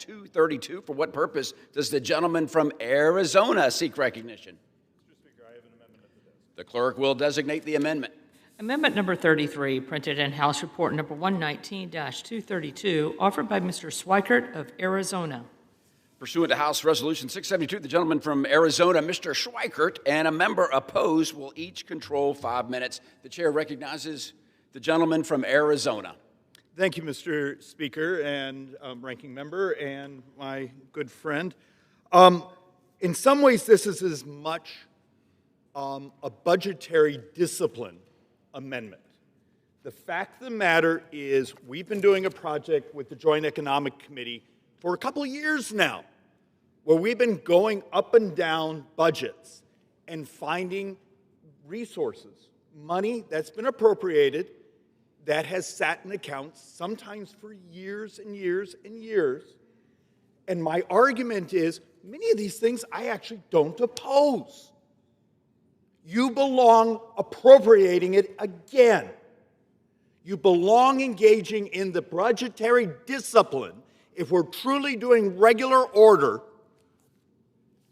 232. For what purpose does the gentleman from Arizona seek recognition? Mr. Speaker, I have an amendment at the desk. The clerk will designate the amendment. Amendment number 33, printed in House Report number 119-232, offered by Mr. Schweikert of Arizona. Pursuant to House Resolution 672, the gentleman from Arizona, Mr. Schweikert, and a member opposed will each control 5 minutes. The chair recognizes the gentleman from Arizona. Thank you, Mr. Speaker and Ranking Member and my good friend. In some ways, this is as much a budgetary discipline amendment. The fact of the matter is we've been doing a project with the Joint Economic Committee for a couple of years now, where we've been going up and down budgets and finding resources, money that's been appropriated that has sat in accounts sometimes for years and years and years. And my argument is many of these things I actually don't oppose. You belong appropriating it again. You belong engaging in the budgetary discipline. If we're truly doing regular order,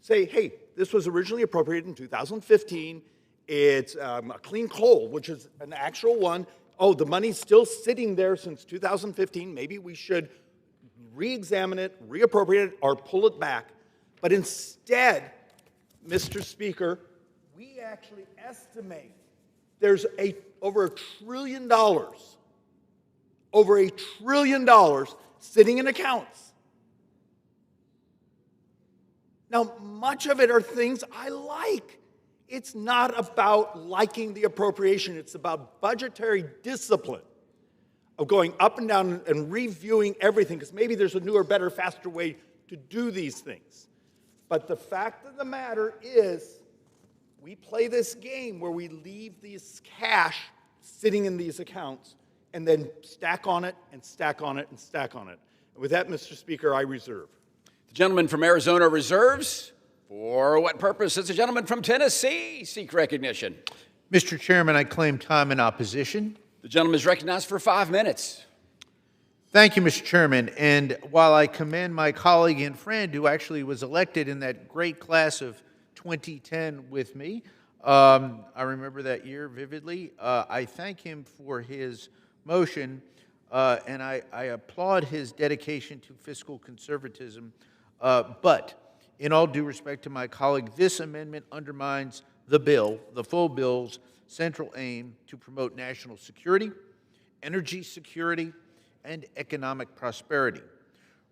say, hey, this was originally appropriated in 2015. It's a clean coal, which is an actual one. Oh, the money's still sitting there since 2015. Maybe we should re-examine it, reappropriate it, or pull it back. But instead, Mr. Speaker, we actually estimate there's over $1 trillion, sitting in accounts. Now, much of it are things I like. It's not about liking the appropriation. It's about budgetary discipline of going up and down and reviewing everything, because maybe there's a newer, better, faster way to do these things. But the fact of the matter is, we play this game where we leave this cash sitting in these accounts and then stack on it and stack on it and stack on it. And with that, Mr. Speaker, I reserve. The gentleman from Arizona reserves. For what purpose does the gentleman from Tennessee seek recognition? Mr. Chairman, I claim time in opposition. The gentleman is recognized for 5 minutes. Thank you, Mr. Chairman. And while I commend my colleague and friend who actually was elected in that great class of 2010 with me, I remember that year vividly, I thank him for his motion, and I applaud his dedication to fiscal conservatism. But in all due respect to my colleague, this amendment undermines the full bill's central aim to promote national security, energy security, and economic prosperity.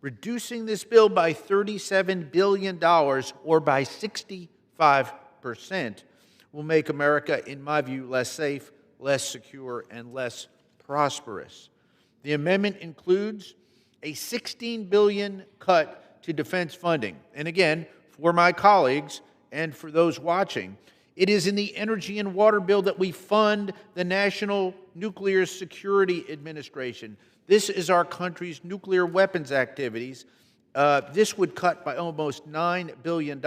Reducing this bill by $37 billion, or by 65%, will make America, in my view, less safe, less secure, and less prosperous. The amendment includes a $16 billion cut to defense funding. And again, for my colleagues and for those watching, it is in the energy and water bill that we fund the National Nuclear Security Administration. This is our country's nuclear weapons activities. This would cut by almost $9 billion,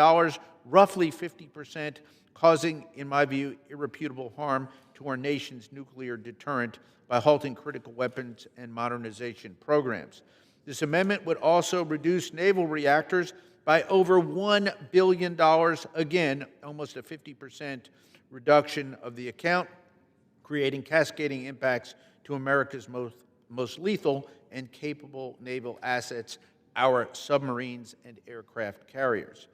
roughly 50%, causing, in my view, irreputable harm to our nation's nuclear deterrent by halting critical weapons and modernization programs. This amendment would also reduce naval reactors by over $1 billion, again, almost a 50% reduction of the account, creating cascading impacts to America's most lethal and capable naval assets, our submarines and aircraft carriers.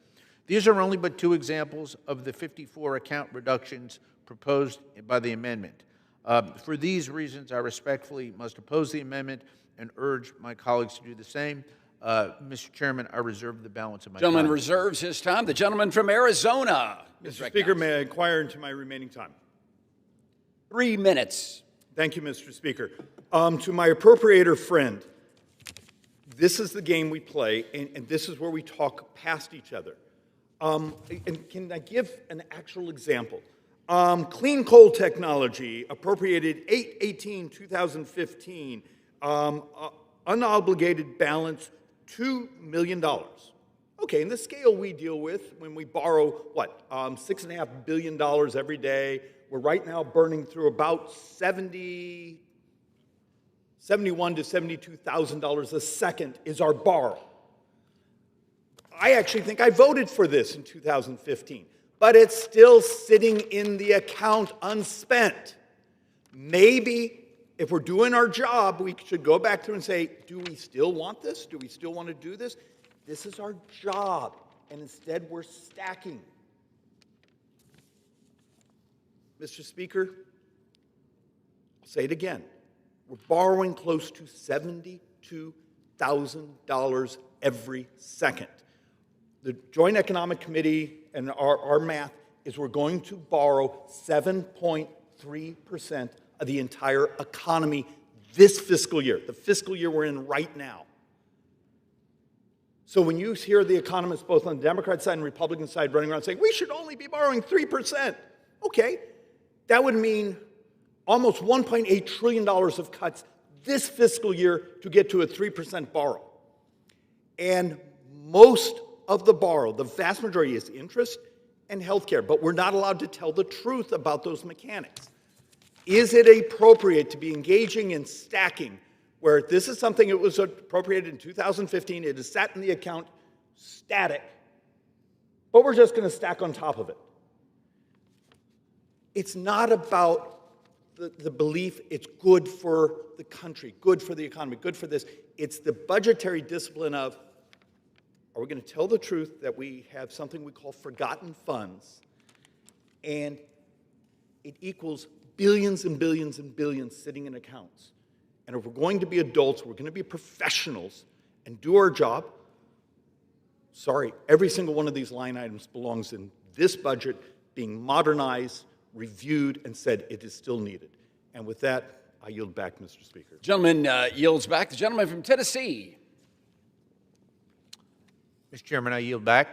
These are only but two examples of the 54 account reductions proposed by the amendment. For these reasons, I respectfully must oppose the amendment and urge my colleagues to do the same. Mr. Chairman, I reserve the balance of my time. Gentleman reserves his time. The gentleman from Arizona. Mr. Speaker, may I inquire into my remaining time? 3 minutes. Thank you, Mr. Speaker. To my appropriator friend, this is the game we play, and this is where we talk past each other. And can I give an actual example? Clean coal technology, appropriated 8/18/2015, unobligated balance, $2 million. Okay, and the scale we deal with when we borrow, what, $6.5 billion every day. We're right now burning through about $71,000 to $72,000 a second is our borrow. I actually think I voted for this in 2015, but it's still sitting in the account unspent. Maybe if we're doing our job, we should go back to and say, do we still want this? Do we still want to do this? This is our job, and instead we're stacking. Mr. Speaker, I'll say it again. We're borrowing close to $72,000 every second. The Joint Economic Committee and our math is we're going to borrow 7.3% of the entire economy this fiscal year, the fiscal year we're in right now. So when you hear the economists both on the Democrat side and Republican side running around saying, we should only be borrowing 3%, okay, that would mean almost $1.8 trillion of cuts this fiscal year to get to a 3% borrow. And most of the borrow, the vast majority, is interest and healthcare, but we're not allowed to tell the truth about those mechanics. Is it appropriate to be engaging in stacking, where this is something that was appropriated in 2015, it is sat in the account static, but we're just going to stack on top of it? It's not about the belief it's good for the country, good for the economy, good for this. It's the budgetary discipline of, are we going to tell the truth that we have something we call forgotten funds, and it equals billions and billions and billions sitting in accounts? And if we're going to be adults, we're going to be professionals and do our job, sorry, every single one of these line items belongs in this budget being modernized, reviewed, and said it is still needed. And with that, I yield back, Mr. Speaker. Gentleman yields back. The gentleman from Tennessee. Mr. Chairman, I yield back.